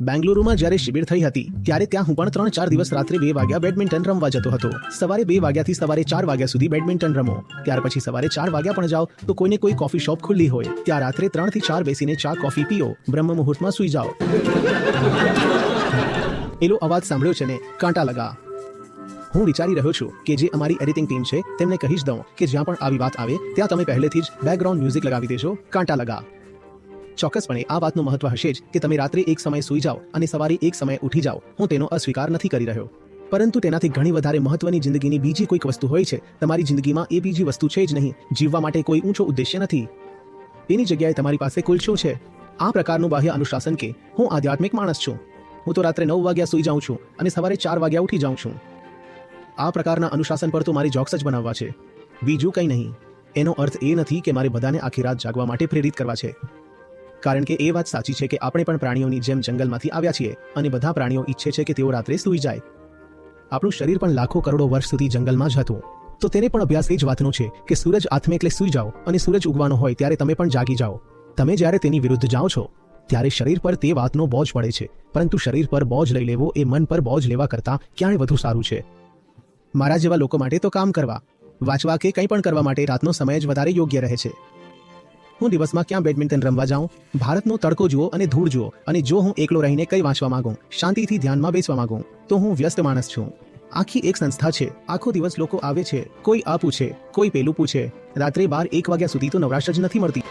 બેંગલુરુમાં જ્યારે શિબિર થઈ હતી ત્યારે ત્યાં હું પણ 3-4 દિવસ રાત્રે 2 વાગ્યા બેડમિન્ટન રમવા જતો હતો. સવારે 2 વાગ્યાથી સવારે 4 વાગ્યા સુધી બેડમિન્ટન રમો. ત્યાર પછી સવારે 4 વાગ્યા પણ જાઓ તો કોઈને કોઈ કોફી શોપ ખુલ્લી હોય ત્યાં રાત્રે 3 થી 4 બેસીને ચા કોફી પીઓ, બ્રહ્મ મુહૂર્તમાં સૂઈ જાઓ. એલો અવાજ સાંભળ્યો છે ને, કાંટા લગા. હું વિચારી રહ્યો છું કે જે અમારી એડિટિંગ ટીમ છે તેમને કહીશ દઉં કે જ્યાં પણ આવી વાત આવે ત્યાં તમે પહેલેથી જ બેકગ્રાઉન્ડ મ્યુઝિક લગાવી દેજો, કાંટા લગા. ચોક્કસપણે આ વાતનું મહત્વ હશે જ કે તમે રાત્રે એક સમયે સૂઈ જાઓ અને સવારે એક સમયે ઉઠી જાઓ. હું તેનો અસ્વીકાર નથી કરી રહ્યો, પરંતુ તેનાથી ઘણી વધારે મહત્વની જિંદગીની બીજી કોઈક વસ્તુ હોય છે. તમારી જિંદગીમાં એ બીજી વસ્તુ છે જ નહીં. જીવવા માટે કોઈ ઊંચો ઉદ્દેશ્ય નથી, એની જગ્યાએ તમારી પાસે કુલ શું છે? આ પ્રકારનું બાહ્ય અનુશાસન કે હું આધ્યાત્મિક માણસ છું, હું તો રાત્રે 9 વાગ્યા સૂઈ જાઉં છું અને સવારે 4 વાગ્યા ઉઠી જાઉં છું. આ પ્રકારના અનુશાસન પર તો મારી જોક્સ જ બનાવવા છે, બીજું કંઈ નહીં. એનો અર્થ એ નથી કે મારે બધાને આખી રાત જાગવા માટે પ્રેરિત કરવા છે, કારણ કે એ વાત સાચી છે કે આપણે પણ પ્રાણીઓની જેમ જંગલમાંથી આવ્યા છીએ અને બધા પ્રાણીઓ ઈચ્છે છે કે તેઓ રાત્રે સૂઈ જાય. આપણું શરીર પણ લાખો કરોડો વર્ષ સુધી જંગલમાં જ હતું, તો તેને પણ અભ્યાસ એ જ વાતનો છે કે સૂરજ આથમે એટલે સૂઈ જાઓ અને સૂરજ ઉગવાનો હોય ત્યારે તમે પણ જાગી જાઓ. તમે જ્યારે તેની વિરુદ્ધ જાઓ છો ત્યારે શરીર પર તે વાતનો બોજ પડે છે, પરંતુ શરીર પર બોજ લઈ લેવો એ મન પર બોજ લેવા કરતાં ક્યાંય વધુ સારું છે. મારા જેવા લોકો માટે તો કામ કરવા, વાંચવા કે કંઈ પણ કરવા માટે રાતનો સમય જ વધારે યોગ્ય રહે છે. હું દિવસમાં ક્યાં બેડમિન્ટન રમવા જાઉં, ભારતનો તડકો જુઓ અને ધૂળ જુઓ, અને જો હું એકલો રહીને કંઈ વાંચવા માંગું, શાંતિથી ધ્યાનમાં બેસવા માંગું, તો હું વ્યસ્ત માણસ છું. આખી એક સંસ્થા છે, આખો દિવસ લોકો આવે છે, કોઈ આ પૂછે, કોઈ પેલું પૂછે. રાત્રે 12-1 વાગ્યા સુધી તો નવરાશ જ નથી મળતી.